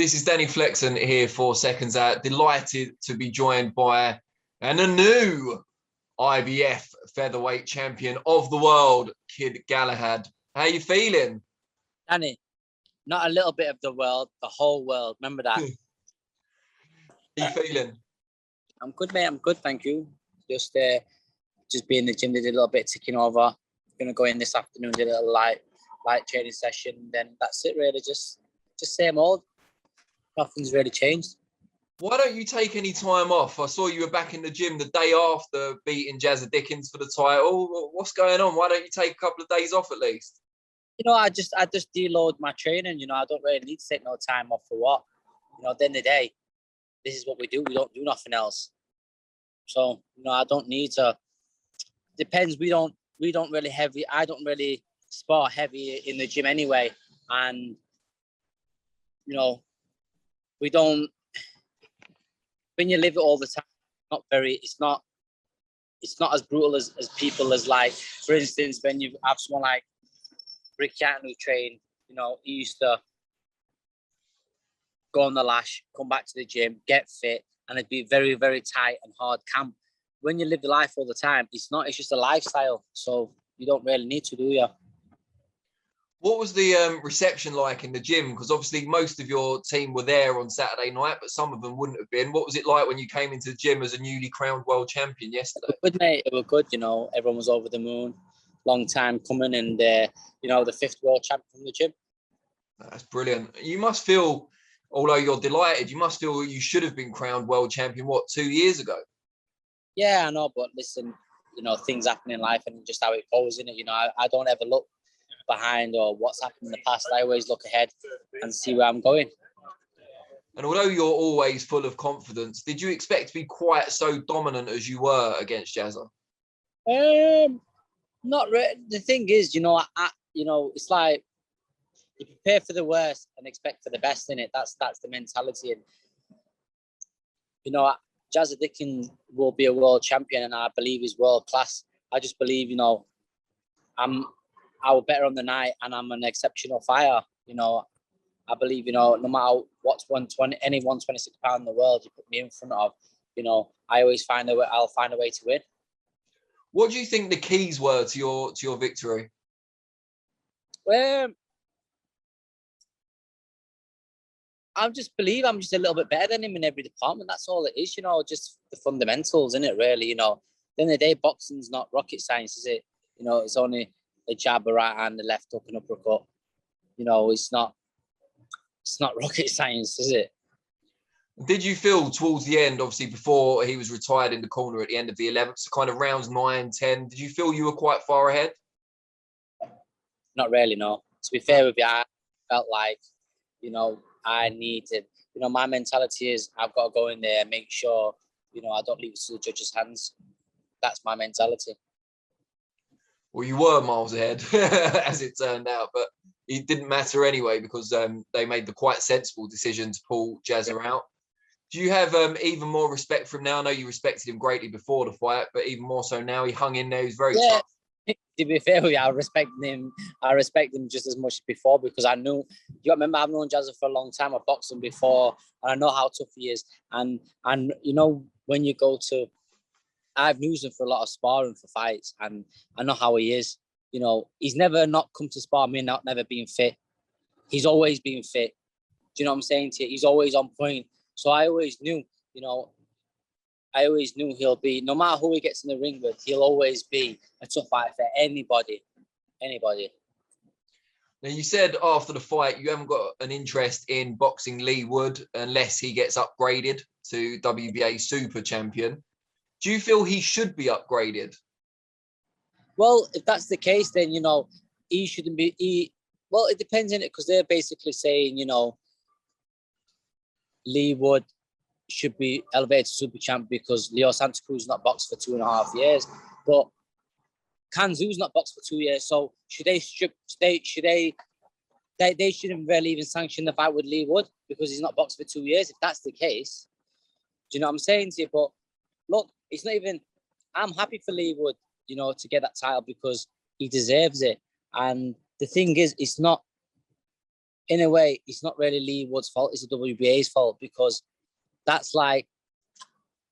This is Danny Flexen here for Seconds Out. Delighted to be joined by a new IBF featherweight champion of the world, Kid Galahad. How you feeling? Danny, not a little bit of the world, the whole world. Remember that. How you feeling? I'm good, mate. I'm good, thank you. Just be in the gym, did a little bit of ticking over. Gonna go in this afternoon, did a little light training session. Then that's it, really. Just same old. Nothing's really changed. Why don't you take any time off? I saw you were back in the gym the day after beating Jazza Dickens for the title. What's going on? Why don't you take a couple of days off at least? I just deload my training. I don't really need to take no time off for what. At the end of the day, this is what we do. We don't do nothing else. So, I don't need to. Depends. We don't really heavy. I don't really spar heavy in the gym anyway. And, we don't, when you live it all the time, it's not as brutal as people as like, for instance, when you have someone like Rick Yarton who trained, he used to go on the lash, come back to the gym, get fit, and it'd be very, very tight and hard camp. When you live the life all the time, it's just a lifestyle. So you don't really need to, do you? What was the reception like in the gym? Because obviously most of your team were there on Saturday night, but some of them wouldn't have been. What was it like when you came into the gym as a newly crowned world champion yesterday? Good, mate. It was good. Everyone was over the moon. Long time coming, and the 5th world champion from the gym. That's brilliant. You must feel, although you're delighted, you must feel you should have been crowned world champion, 2 years ago? Yeah, I know, but listen, things happen in life and just how it goes, innit? I don't ever look behind or what's happened in the past. I always look ahead and see where I'm going. And although you're always full of confidence, did you expect to be quite so dominant as you were against Jazza? Not really. The thing is, it's like you prepare for the worst and expect for the best in it. That's the mentality. And Jazza Dickens will be a world champion, and I believe he's world class. I just believe, I was better on the night, and I'm an exceptional fighter. I believe, no matter what's 120, any 126 pound in the world you put me in front of, I always find a way. I'll find a way to win. What do you think the keys were to your victory? I just believe I'm just a little bit better than him in every department. That's all it is, just the fundamentals, isn't it, really? At the end of the day, boxing's not rocket science, is it? It's only a jab, a right hand, a left hook, and uppercut. It's not rocket science, is it? Did you feel towards the end, obviously before he was retired in the corner at the end of the 11th, so kind of rounds 9, 10, did you feel you were quite far ahead? Not really, no. To be fair with you, I felt like, I needed, my mentality is I've got to go in there and make sure, I don't leave it to the judge's hands. That's my mentality. Well, you were miles ahead, as it turned out, but it didn't matter anyway because they made the quite sensible decision to pull Jazza out. Do you have even more respect for him now? I know you respected him greatly before the fight, but even more so now. He hung in there. He's very tough. To be fair with you, I respect him. I respect him just as much as before because I knew. You remember, I've known Jazza for a long time. I've boxed him before, and I know how tough he is. And when you go to, I've used him for a lot of sparring for fights, and I know how he is. He's never not come to spar me, never been fit. He's always been fit. Do you know what I'm saying to you? He's always on point. So I always knew, he'll be, no matter who he gets in the ring with, he'll always be a tough fight for anybody. Now, you said after the fight, you haven't got an interest in boxing Lee Wood unless he gets upgraded to WBA Super Champion. Do you feel he should be upgraded? Well, if that's the case, then, he shouldn't be. Well, it depends on it because they're basically saying, Lee Wood should be elevated to super champ because Leo Santa Cruz not boxed for 2.5 years, but Kanzu's not boxed for 2 years. So should they they shouldn't really even sanction the fight with Lee Wood because he's not boxed for 2 years. If that's the case, do you know what I'm saying to you? But look, it's not even. I'm happy for Lee Wood, to get that title because he deserves it. And the thing is, it's not in a way, it's not really Lee Wood's fault. It's the WBA's fault, because that's like,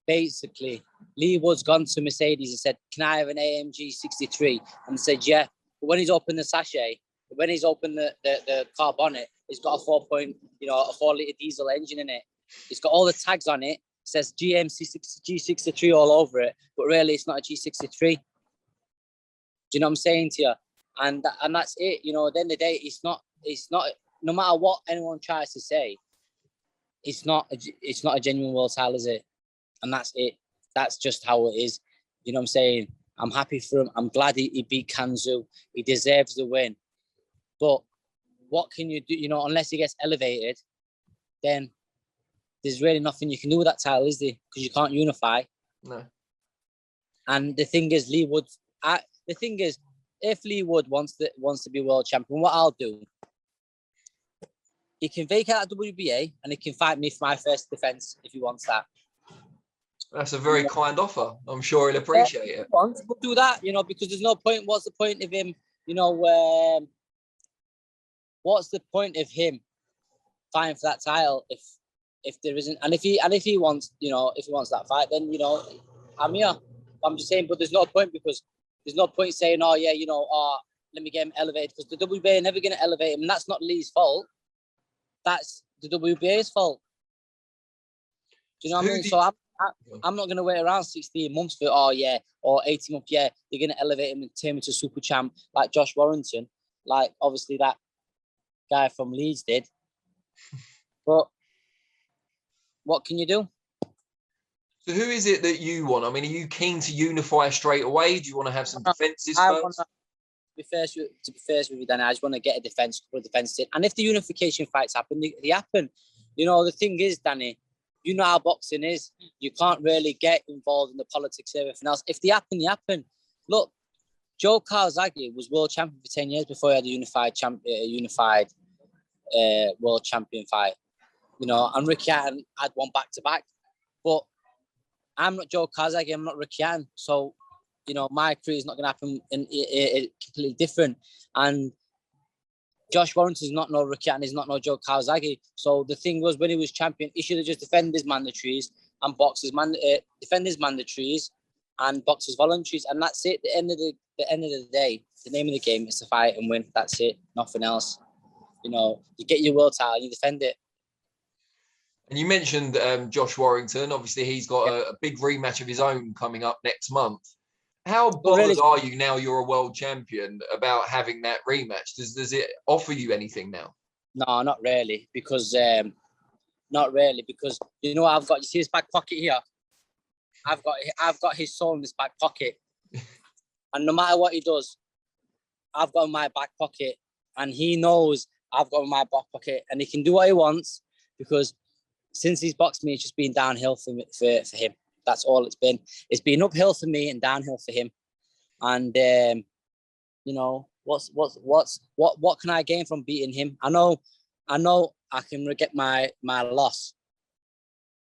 basically, Lee Wood's gone to Mercedes and said, "Can I have an AMG 63?" And said, "Yeah." But when he's opened the sachet, when he's opened the car bonnet, it's got a 4-liter diesel engine in it. It's got all the tags on it. It says G63 all over it, but really it's not a G63. Do you know what I'm saying to you? And that's it. You know, at the end of the day, it's not. No matter what anyone tries to say, it's not a genuine world title, is it? And that's it. That's just how it is. You know what I'm saying? I'm happy for him. I'm glad he beat Kanzu. He deserves the win. But what can you do? You know, unless he gets elevated, then there's really nothing you can do with that title, is there? Because you can't unify. No. And the thing is, if Lee Wood wants to be world champion, what I'll do, he can vacate that WBA and he can fight me for my first defense if he wants that. That's a very kind offer. I'm sure he'll appreciate it. We'll do that, you know, because there's no point. What's the point of him, you know, what's the point of him fighting for that title if there isn't, and if he wants, you know, if he wants that fight, then, you know, I'm here. I'm just saying, but there's no point, because there's no point saying, oh yeah, you know, let me get him elevated, because the WBA are never going to elevate him, and that's not Lee's fault. That's the WBA's fault. Do you know what I mean? So I'm not going to wait around 16 months for, or 18 months. Yeah, they're going to elevate him and turn him into super champ like Josh Warrington, like obviously that guy from Leeds did. But what can you do? So who is it that you want? I mean, are you keen to unify straight away? Do you want to have some defenses first? To be first with you, Danny, I just want to get a couple of defenses. And if the unification fights happen, they happen. You know, the thing is, Danny, you know how boxing is. You can't really get involved in the politics of everything else. If they happen, they happen. Look, Joe Calzaghe was world champion for 10 years before he had a unified world champion fight. You know, and Ricky Hatton had one back-to-back. But I'm not Joe Calzaghe, I'm not Ricky Hatton. So, you know, my career is not going to happen in completely different. And Josh Warrington is not no Ricky Hatton, he's not no Joe Calzaghe. So the thing was, when he was champion, he should have just defended his mandatories and defend his mandatories and box his voluntaries, and that's it. The end of the day, the name of the game is to fight and win. That's it, nothing else. You know, you get your world title, you defend it. And you mentioned Josh Warrington. Obviously, he's got a big rematch of his own coming up next month. How bothered are you now you're a world champion about having that rematch? Does it offer you anything now? No, not really, because you know what I've got. You see his back pocket here? I've got his soul in his back pocket, and no matter what he does, I've got in my back pocket, and he knows I've got in my back pocket, and he can do what he wants, because since he's boxed me, it's just been downhill for him. That's all it's been. It's been uphill for me and downhill for him. And you know, what can I gain from beating him? I know I can get my loss,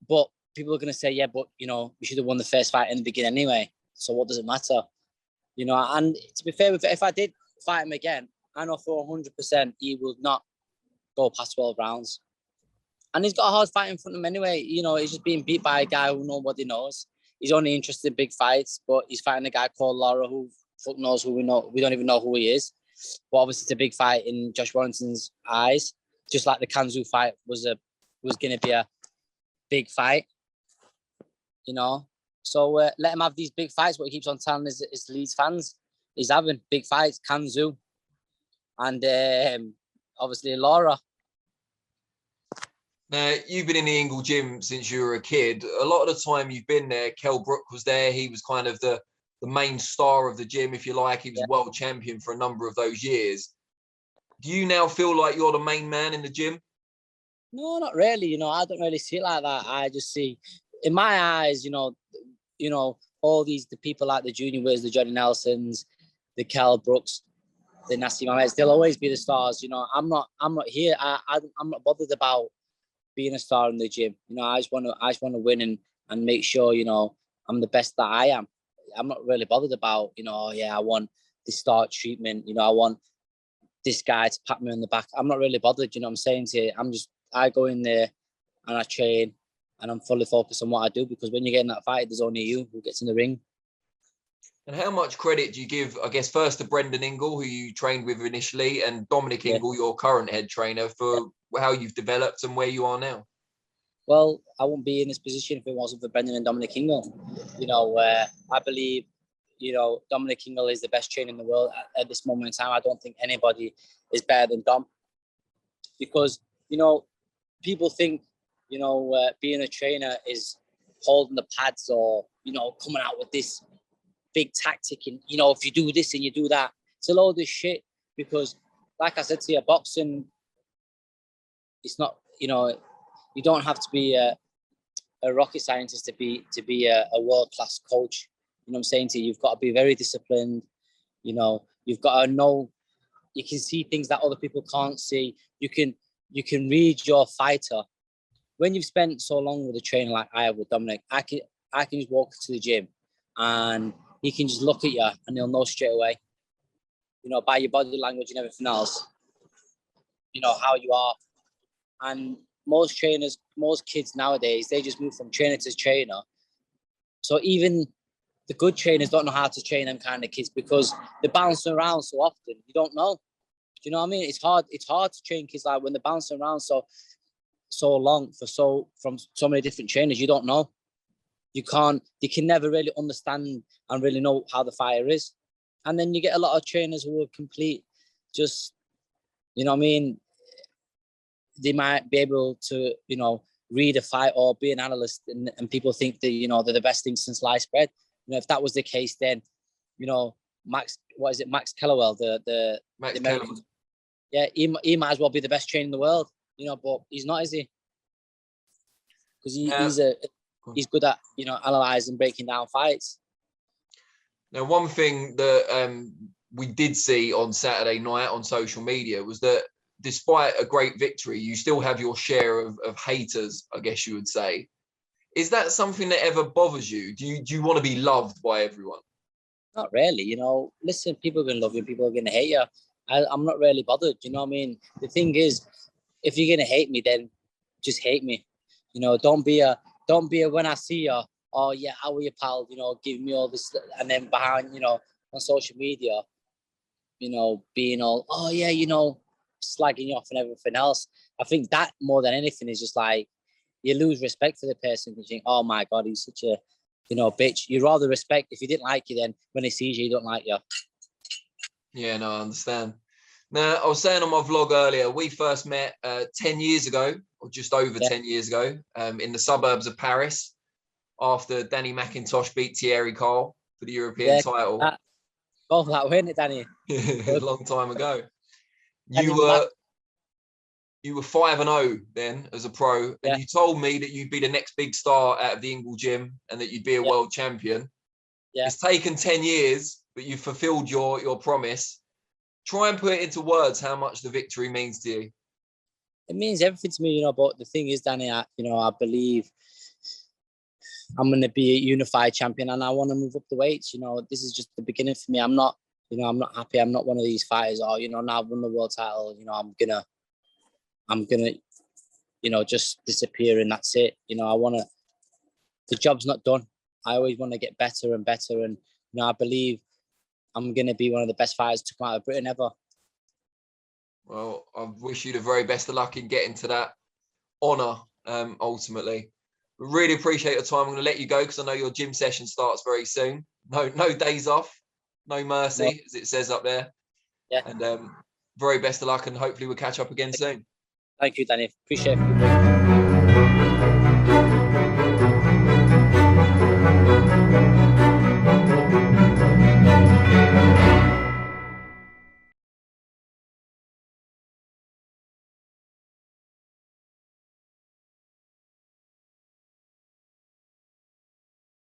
but people are gonna say, yeah, but you know, we should have won the first fight in the beginning anyway. So what does it matter? You know, and to be fair, if I did fight him again, I know for 100% he will not go past 12 rounds. And he's got a hard fight in front of him anyway. You know, he's just being beat by a guy who nobody knows. He's only interested in big fights, but he's fighting a guy called Lara who fuck knows who we know. We don't even know who he is. But obviously it's a big fight in Josh Warrington's eyes. Just like the Kanzu fight was going to be a big fight. You know? So let him have these big fights. What he keeps on telling his Leeds fans. He's having big fights, Kanzu. And obviously Lara. Now, you've been in the Ingle gym since you were a kid. A lot of the time you've been there, Kell Brook was there. He was kind of the main star of the gym, if you like. He was world champion for a number of those years. Do you now feel like you're the main man in the gym? No, not really. You know, I don't really see it like that. I just see, in my eyes, you know, all the people like the Junior Wills, the Johnny Nelsons, the Kell Brooks, the Nasty Mohammeds, they'll always be the stars. You know, I'm not here. I'm not bothered about being a star in the gym. You know, I just want to win and make sure, you know, I'm the best that I am. I'm not really bothered about, you know, I want the star treatment, you know, I want this guy to pat me on the back. I'm not really bothered, you know what I'm saying to you? I go in there and I train and I'm fully focused on what I do, because when you get in that fight, there's only you who gets in the ring. And how much credit do you give, I guess, first to Brendan Ingle, who you trained with initially, and Dominic Ingle, your current head trainer, for how you've developed and where you are now? Well, I wouldn't be in this position if it wasn't for Brendan and Dominic Ingle. You know, I believe, you know, Dominic Ingle is the best trainer in the world at this moment in time. I don't think anybody is better than Dom, because, you know, people think, you know, being a trainer is holding the pads or, you know, coming out with this big tactic and, you know, if you do this and you do that. It's a load of shit, because like I said to you, boxing, it's not, you know, you don't have to be a rocket scientist to be a world-class coach. You know what I'm saying to you? You've got to be very disciplined. You know, you've got to know, you can see things that other people can't see. You can read your fighter. When you've spent so long with a trainer like I have with Dominic, I can just walk to the gym and he can just look at you and he'll know straight away, you know, by your body language and everything else, you know, how you are. And most trainers, most kids nowadays, they just move from trainer to trainer. So even the good trainers don't know how to train them kind of kids, because they're bouncing around so often. You don't know. Do you know what I mean? It's hard to train kids like when they're bouncing around so long from so many different trainers. You don't know. You can never really understand and really know how the fighter is. And then you get a lot of trainers who are complete, just, you know what I mean? They might be able to, you know, read a fight or be an analyst, and people think that, you know, they're the best thing since sliced bread. You know, if that was the case, then, you know, Max Kellewell, the American, yeah, he might as well be the best trainer in the world, you know, but he's not, is he? Because he's good at, you know, analysing, breaking down fights. Now, one thing that we did see on Saturday night on social media was that despite a great victory, you still have your share of haters, I guess you would say. Is that something that ever bothers you? Do you want to be loved by everyone? Not really, you know. Listen, people are going to love you, people are going to hate you. I'm not really bothered, you know what I mean? The thing is, if you're going to hate me, then just hate me. You know, don't be a when I see you, oh yeah, how are you, pal? You know, give me all this, and then behind, you know, on social media, you know, being all, oh yeah, you know, slagging you off and everything else. I think that more than anything is just like, you lose respect for the person. You think, oh my God, he's such a, you know, bitch. You'd rather respect, if he didn't like you, then when he sees you, he don't like you. Yeah, no, I understand. Now, I was saying on my vlog earlier, we first met 10 years ago, or just over 10 years ago, in the suburbs of Paris, after Danny McIntosh beat Thierry Carl for the European title. That win it, Danny. A long time ago. You were 5-0 then as a pro, and you told me that you'd be the next big star out of the Ingle gym and that you'd be a world champion. Yeah. It's taken 10 years, but you've fulfilled your promise. Try and put it into words how much the victory means to you. It means everything to me, you know, but the thing is, Danny, I believe I'm going to be a unified champion and I want to move up the weights. You know, this is just the beginning for me. I'm not happy. I'm not one of these fighters, or, you know, now I've won the world title, you know, I'm gonna, you know, just disappear and that's it. You know, the job's not done. I always want to get better and better. And, you know, I believe I'm going to be one of the best fighters to come out of Britain ever. Well, I wish you the very best of luck in getting to that honour, ultimately. We really appreciate your time. I'm going to let you go because I know your gym session starts very soon. No days off, no mercy, as it says up there. Yeah. And very best of luck, and hopefully we'll catch up again soon. Thank you, Danny. Appreciate it.